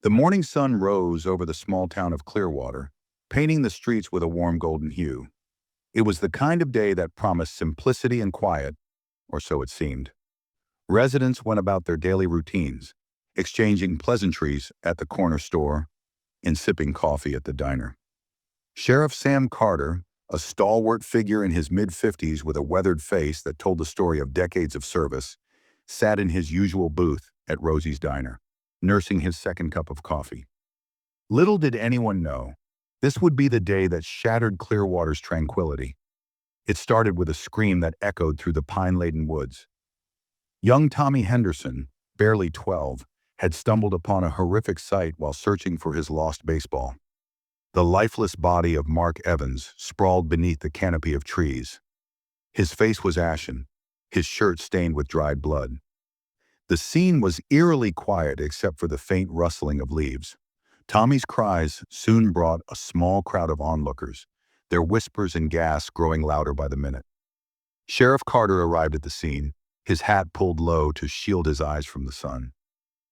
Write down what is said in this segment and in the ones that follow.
The morning sun rose over the small town of Clearwater, painting the streets with a warm golden hue. It was the kind of day that promised simplicity and quiet, or so it seemed. Residents went about their daily routines, exchanging pleasantries at the corner store and sipping coffee at the diner. Sheriff Sam Carter, a stalwart figure in his mid-50s with a weathered face that told the story of decades of service, sat in his usual booth at Rosie's Diner, nursing his second cup of coffee. Little did anyone know, this would be the day that shattered Clearwater's tranquility. It started with a scream that echoed through the pine-laden woods. Young Tommy Henderson, barely 12, had stumbled upon a horrific sight while searching for his lost baseball. The lifeless body of Mark Evans sprawled beneath the canopy of trees. His face was ashen, his shirt stained with dried blood. The scene was eerily quiet except for the faint rustling of leaves. Tommy's cries soon brought a small crowd of onlookers, their whispers and gasps growing louder by the minute. Sheriff Carter arrived at the scene, his hat pulled low to shield his eyes from the sun.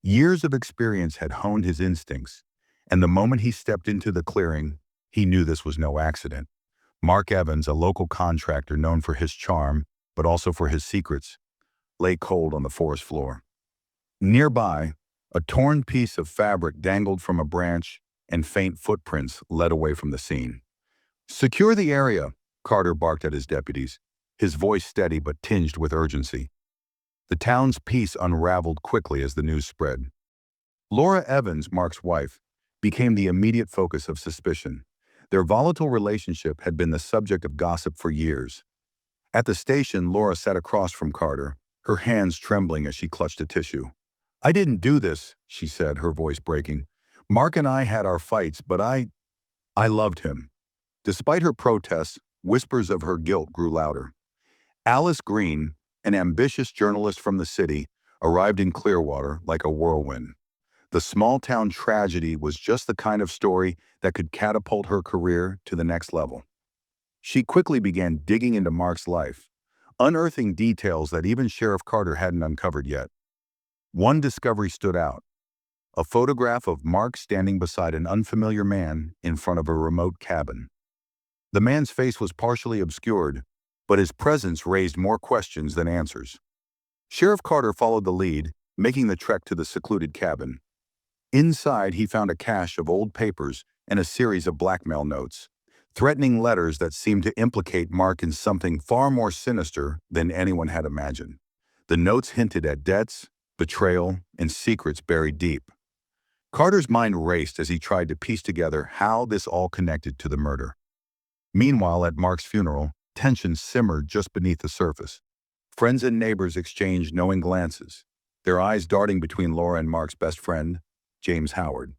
Years of experience had honed his instincts, and the moment he stepped into the clearing, he knew this was no accident. Mark Evans, a local contractor known for his charm, but also for his secrets, lay cold on the forest floor. Nearby, a torn piece of fabric dangled from a branch, and faint footprints led away from the scene. "Secure the area," Carter barked at his deputies, his voice steady but tinged with urgency. The town's peace unraveled quickly as the news spread. Laura Evans, Mark's wife, became the immediate focus of suspicion. Their volatile relationship had been the subject of gossip for years. At the station, Laura sat across from Carter, her hands trembling as she clutched a tissue. "I didn't do this," she said, her voice breaking. "Mark and I had our fights, but I loved him." Despite her protests, whispers of her guilt grew louder. Alice Green, an ambitious journalist from the city, arrived in Clearwater like a whirlwind. The small-town tragedy was just the kind of story that could catapult her career to the next level. She quickly began digging into Mark's life, unearthing details that even Sheriff Carter hadn't uncovered yet. One discovery stood out: a photograph of Mark standing beside an unfamiliar man in front of a remote cabin. The man's face was partially obscured, but his presence raised more questions than answers. Sheriff Carter followed the lead, making the trek to the secluded cabin. Inside, he found a cache of old papers and a series of blackmail notes, threatening letters that seemed to implicate Mark in something far more sinister than anyone had imagined. The notes hinted at debts, betrayal, and secrets buried deep. Carter's mind raced as he tried to piece together how this all connected to the murder. Meanwhile, at Mark's funeral, tension simmered just beneath the surface. Friends and neighbors exchanged knowing glances, their eyes darting between Laura and Mark's best friend, James Howard.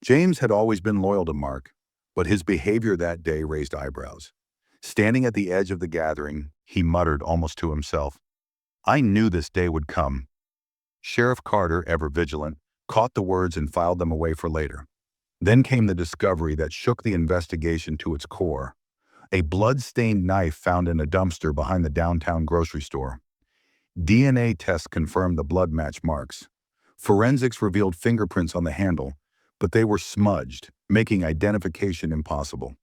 James had always been loyal to Mark, but his behavior that day raised eyebrows. Standing at the edge of the gathering, he muttered almost to himself, "I knew this day would come." Sheriff Carter, ever vigilant, caught the words and filed them away for later. Then came the discovery that shook the investigation to its core: a blood-stained knife found in a dumpster behind the downtown grocery store. DNA tests confirmed the blood matched Mark's. Forensics revealed fingerprints on the handle, but they were smudged, making identification impossible.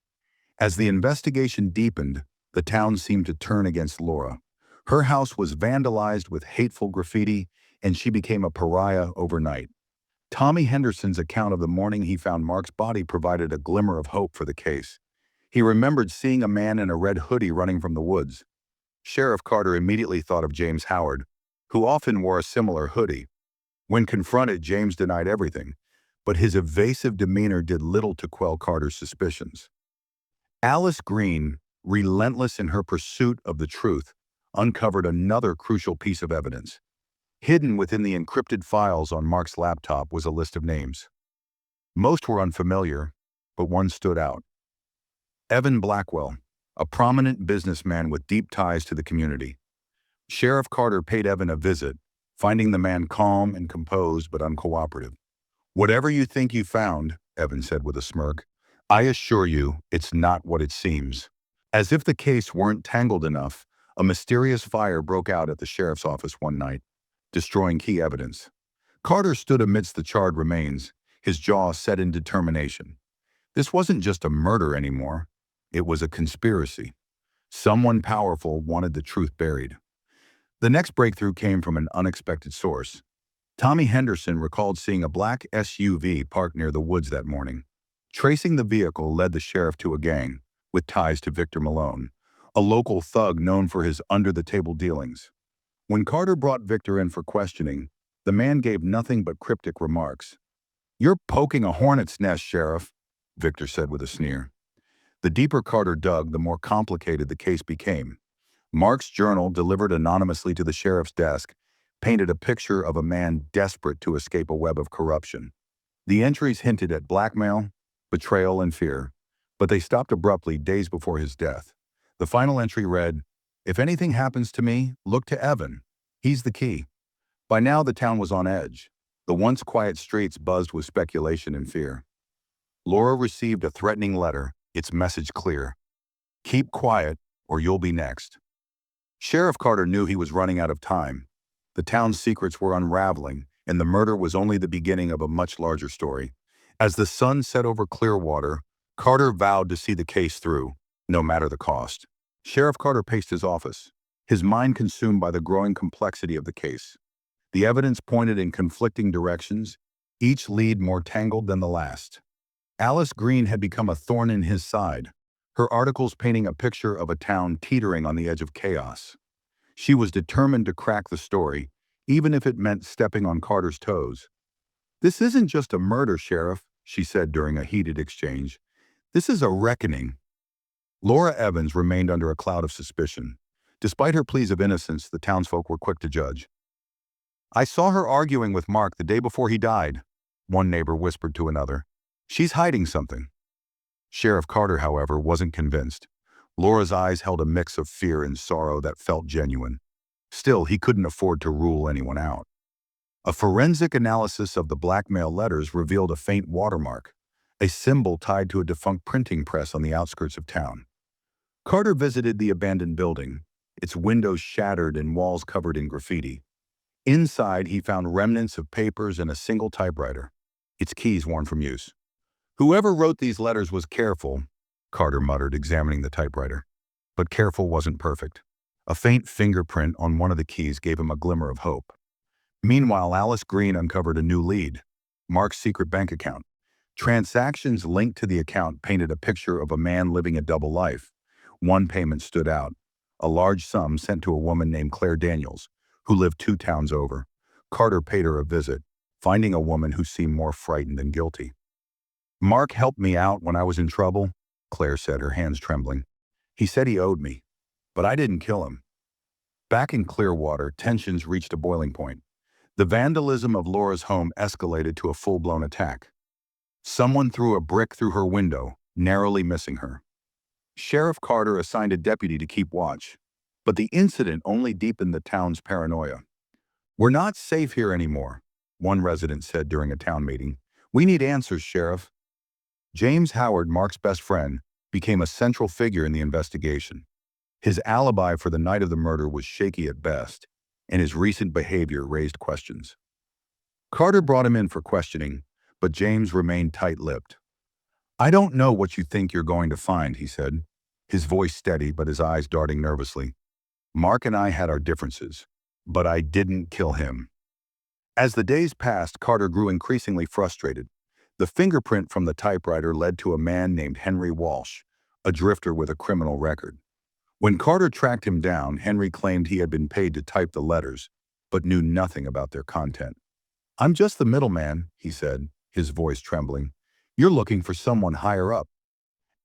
As the investigation deepened, the town seemed to turn against Laura. Her house was vandalized with hateful graffiti, and she became a pariah overnight. Tommy Henderson's account of the morning he found Mark's body provided a glimmer of hope for the case. He remembered seeing a man in a red hoodie running from the woods. Sheriff Carter immediately thought of James Howard, who often wore a similar hoodie. When confronted, James denied everything, but his evasive demeanor did little to quell Carter's suspicions. Alice Green, relentless in her pursuit of the truth, uncovered another crucial piece of evidence. Hidden within the encrypted files on Mark's laptop was a list of names. Most were unfamiliar, but one stood out: Evan Blackwell, a prominent businessman with deep ties to the community. Sheriff Carter paid Evan a visit, finding the man calm and composed but uncooperative. "Whatever you think you found," Evan said with a smirk, "I assure you it's not what it seems." As if the case weren't tangled enough, a mysterious fire broke out at the sheriff's office one night, destroying key evidence. Carter stood amidst the charred remains, his jaw set in determination. This wasn't just a murder anymore. It was a conspiracy. Someone powerful wanted the truth buried. The next breakthrough came from an unexpected source. Tommy Henderson recalled seeing a black SUV parked near the woods that morning. Tracing the vehicle led the sheriff to a gang with ties to Victor Malone, a local thug known for his under-the-table dealings. When Carter brought Victor in for questioning, the man gave nothing but cryptic remarks. "You're poking a hornet's nest, Sheriff," Victor said with a sneer. The deeper Carter dug, the more complicated the case became. Mark's journal, delivered anonymously to the sheriff's desk, painted a picture of a man desperate to escape a web of corruption. The entries hinted at blackmail, betrayal, and fear, but they stopped abruptly days before his death. The final entry read, "If anything happens to me, look to Evan. He's the key." By now, the town was on edge. The once quiet streets buzzed with speculation and fear. Laura received a threatening letter, its message clear: "Keep quiet, or you'll be next." Sheriff Carter knew he was running out of time. The town's secrets were unraveling, and the murder was only the beginning of a much larger story. As the sun set over Clearwater, Carter vowed to see the case through, no matter the cost. Sheriff Carter paced his office, his mind consumed by the growing complexity of the case. The evidence pointed in conflicting directions, each lead more tangled than the last. Alice Green had become a thorn in his side, her articles painting a picture of a town teetering on the edge of chaos. She was determined to crack the story, even if it meant stepping on Carter's toes. "This isn't just a murder, Sheriff," she said during a heated exchange. "This is a reckoning." Laura Evans remained under a cloud of suspicion. Despite her pleas of innocence, the townsfolk were quick to judge. "I saw her arguing with Mark the day before he died," one neighbor whispered to another. "She's hiding something." Sheriff Carter, however, wasn't convinced. Laura's eyes held a mix of fear and sorrow that felt genuine. Still, he couldn't afford to rule anyone out. A forensic analysis of the blackmail letters revealed a faint watermark, a symbol tied to a defunct printing press on the outskirts of town. Carter visited the abandoned building, its windows shattered and walls covered in graffiti. Inside, he found remnants of papers and a single typewriter, its keys worn from use. "Whoever wrote these letters was careful," Carter muttered, examining the typewriter. But careful wasn't perfect. A faint fingerprint on one of the keys gave him a glimmer of hope. Meanwhile, Alice Green uncovered a new lead: Mark's secret bank account. Transactions linked to the account painted a picture of a man living a double life. One payment stood out: a large sum sent to a woman named Claire Daniels, who lived 2 towns over. Carter paid her a visit, finding a woman who seemed more frightened than guilty. "Mark helped me out when I was in trouble," Claire said, her hands trembling. "He said he owed me, but I didn't kill him." Back in Clearwater, tensions reached a boiling point. The vandalism of Laura's home escalated to a full-blown attack. Someone threw a brick through her window, narrowly missing her. Sheriff Carter assigned a deputy to keep watch, but the incident only deepened the town's paranoia. "We're not safe here anymore," one resident said during a town meeting. "We need answers, Sheriff." James Howard, Mark's best friend, became a central figure in the investigation. His alibi for the night of the murder was shaky at best, and his recent behavior raised questions. Carter brought him in for questioning, but James remained tight-lipped. "I don't know what you think you're going to find," he said, his voice steady but his eyes darting nervously. "Mark and I had our differences, but I didn't kill him." As the days passed, Carter grew increasingly frustrated. The fingerprint from the typewriter led to a man named Henry Walsh, a drifter with a criminal record. When Carter tracked him down, Henry claimed he had been paid to type the letters, but knew nothing about their content. "I'm just the middleman," he said, his voice trembling. "You're looking for someone higher up."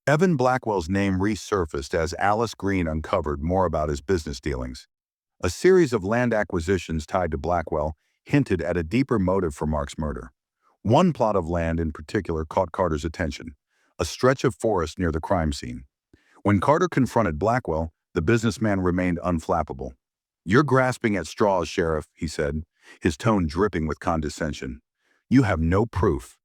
Evan Blackwell's name resurfaced as Alice Green uncovered more about his business dealings. A series of land acquisitions tied to Blackwell hinted at a deeper motive for Mark's murder. One plot of land in particular caught Carter's attention: a stretch of forest near the crime scene. When Carter confronted Blackwell, the businessman remained unflappable. "You're grasping at straws, Sheriff," he said, his tone dripping with condescension. "You have no proof."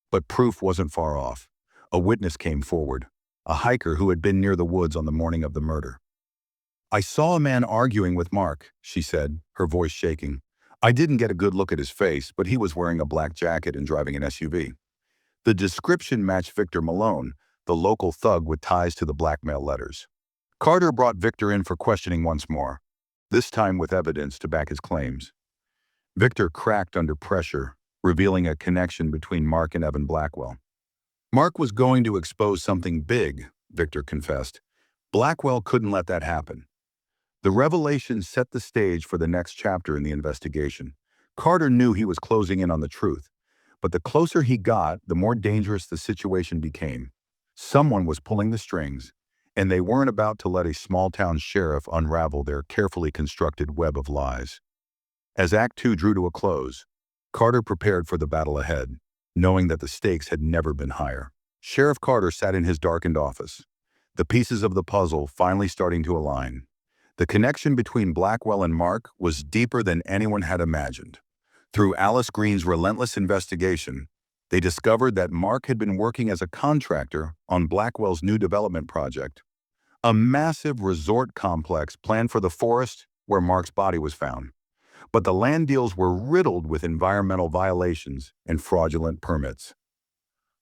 But proof wasn't far off. A witness came forward, a hiker who had been near the woods on the morning of the murder. "I saw a man arguing with Mark," she said, her voice shaking. "I didn't get a good look at his face, but he was wearing a black jacket and driving an SUV." The description matched Victor Malone, the local thug with ties to the blackmail letters. Carter brought Victor in for questioning once more, this time with evidence to back his claims. Victor cracked under pressure, revealing a connection between Mark and Evan Blackwell. Mark was going to expose something big, Victor confessed. Blackwell couldn't let that happen. The revelation set the stage for the next chapter in the investigation. Carter knew he was closing in on the truth, but the closer he got, the more dangerous the situation became. Someone was pulling the strings, and they weren't about to let a small-town sheriff unravel their carefully constructed web of lies. As Act Two drew to a close, Carter prepared for the battle ahead, knowing that the stakes had never been higher. Sheriff Carter sat in his darkened office, the pieces of the puzzle finally starting to align. The connection between Blackwell and Mark was deeper than anyone had imagined. Through Alice Green's relentless investigation, they discovered that Mark had been working as a contractor on Blackwell's new development project, a massive resort complex planned for the forest where Mark's body was found. But the land deals were riddled with environmental violations and fraudulent permits.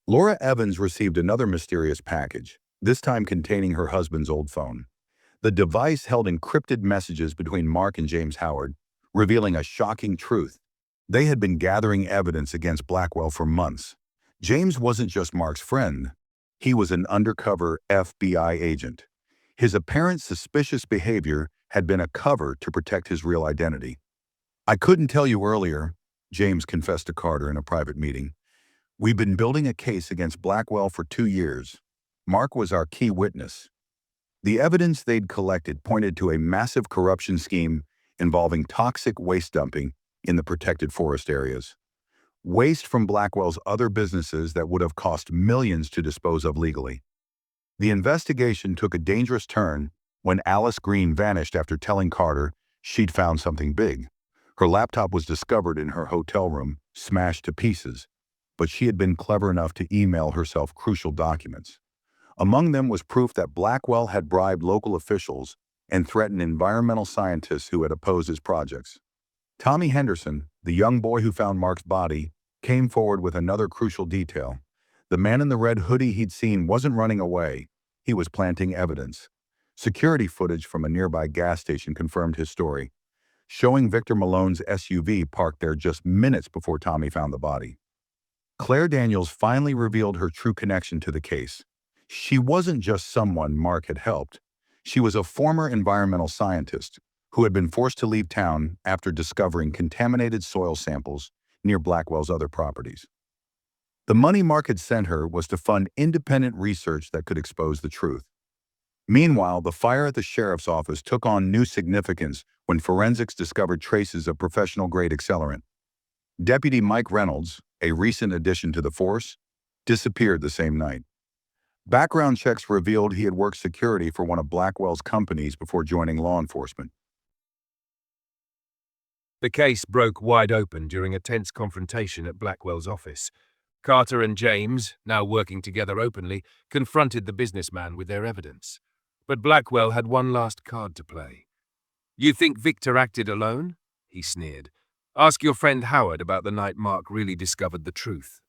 Laura Evans received another mysterious package, this time containing her husband's old phone. The device held encrypted messages between Mark and James Howard, revealing a shocking truth. They had been gathering evidence against Blackwell for months. James wasn't just Mark's friend. He was an undercover FBI agent. His apparent suspicious behavior had been a cover to protect his real identity. "I couldn't tell you earlier," James confessed to Carter in a private meeting. "We've been building a case against Blackwell for 2 years. Mark was our key witness." The evidence they'd collected pointed to a massive corruption scheme involving toxic waste dumping in the protected forest areas. Waste from Blackwell's other businesses that would have cost millions to dispose of legally. The investigation took a dangerous turn when Alice Green vanished after telling Carter she'd found something big. Her laptop was discovered in her hotel room, smashed to pieces, but she had been clever enough to email herself crucial documents. Among them was proof that Blackwell had bribed local officials and threatened environmental scientists who had opposed his projects. Tommy Henderson, the young boy who found Mark's body, came forward with another crucial detail. The man in the red hoodie he'd seen wasn't running away. He was planting evidence. Security footage from a nearby gas station confirmed his story, showing Victor Malone's SUV parked there just minutes before Tommy found the body. Claire Daniels finally revealed her true connection to the case. She wasn't just someone Mark had helped. She was a former environmental scientist who had been forced to leave town after discovering contaminated soil samples near Blackwell's other properties. The money Mark had sent her was to fund independent research that could expose the truth. Meanwhile, the fire at the sheriff's office took on new significance when forensics discovered traces of professional-grade accelerant. Deputy Mike Reynolds, a recent addition to the force, disappeared the same night. Background checks revealed he had worked security for one of Blackwell's companies before joining law enforcement. The case broke wide open during a tense confrontation at Blackwell's office. Carter and James, now working together openly, confronted the businessman with their evidence. But Blackwell had one last card to play. "You think Victor acted alone?" he sneered. "Ask your friend Howard about the night Mark really discovered the truth."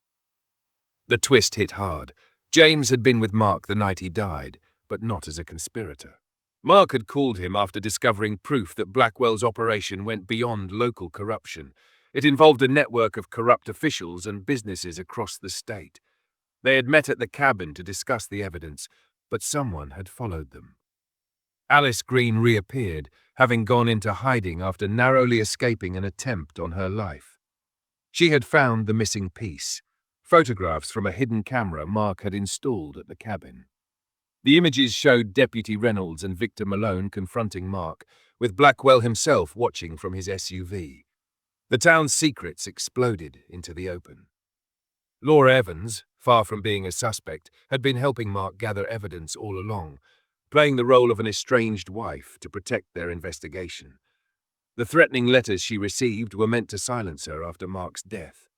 The twist hit hard. James had been with Mark the night he died, but not as a conspirator. Mark had called him after discovering proof that Blackwell's operation went beyond local corruption. It involved a network of corrupt officials and businesses across the state. They had met at the cabin to discuss the evidence, but someone had followed them. Alice Green reappeared, having gone into hiding after narrowly escaping an attempt on her life. She had found the missing piece, photographs from a hidden camera Mark had installed at the cabin. The images showed Deputy Reynolds and Victor Malone confronting Mark, with Blackwell himself watching from his SUV. The town's secrets exploded into the open. Laura Evans, far from being a suspect, had been helping Mark gather evidence all along, playing the role of an estranged wife to protect their investigation. The threatening letters she received were meant to silence her after Mark's death.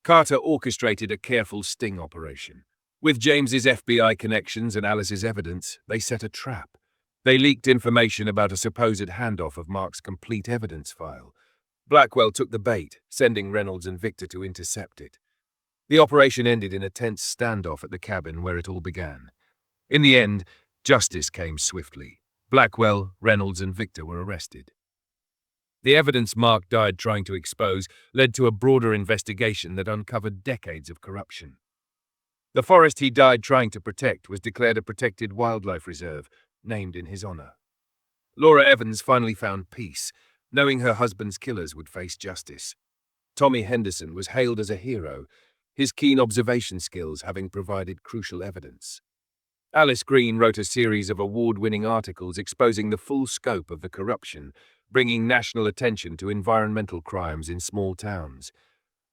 Carter orchestrated a careful sting operation. With James's FBI connections and Alice's evidence, they set a trap. They leaked information about a supposed handoff of Mark's complete evidence file. Blackwell took the bait, sending Reynolds and Victor to intercept it. The operation ended in a tense standoff at the cabin where it all began. In the end, justice came swiftly. Blackwell, Reynolds, and Victor were arrested. The evidence Mark died trying to expose led to a broader investigation that uncovered decades of corruption. The forest he died trying to protect was declared a protected wildlife reserve, named in his honor. Laura Evans finally found peace, knowing her husband's killers would face justice. Tommy Henderson was hailed as a hero, his keen observation skills having provided crucial evidence. Alice Green wrote a series of award-winning articles exposing the full scope of the corruption, bringing national attention to environmental crimes in small towns.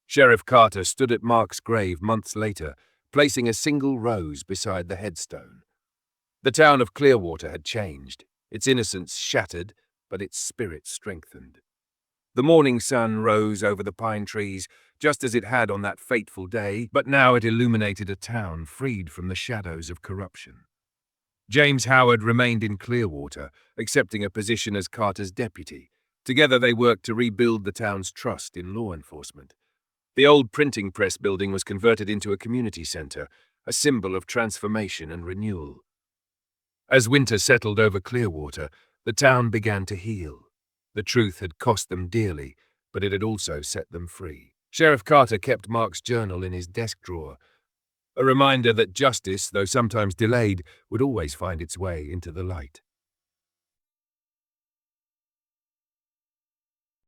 Sheriff Carter stood at Mark's grave months later, placing a single rose beside the headstone. The town of Clearwater had changed, its innocence shattered, but its spirit strengthened. The morning sun rose over the pine trees, just as it had on that fateful day, but now it illuminated a town freed from the shadows of corruption. James Howard remained in Clearwater, accepting a position as Carter's deputy. Together they worked to rebuild the town's trust in law enforcement. The old printing press building was converted into a community center, a symbol of transformation and renewal. As winter settled over Clearwater, the town began to heal. The truth had cost them dearly, but it had also set them free. Sheriff Carter kept Mark's journal in his desk drawer, a reminder that justice, though sometimes delayed, would always find its way into the light.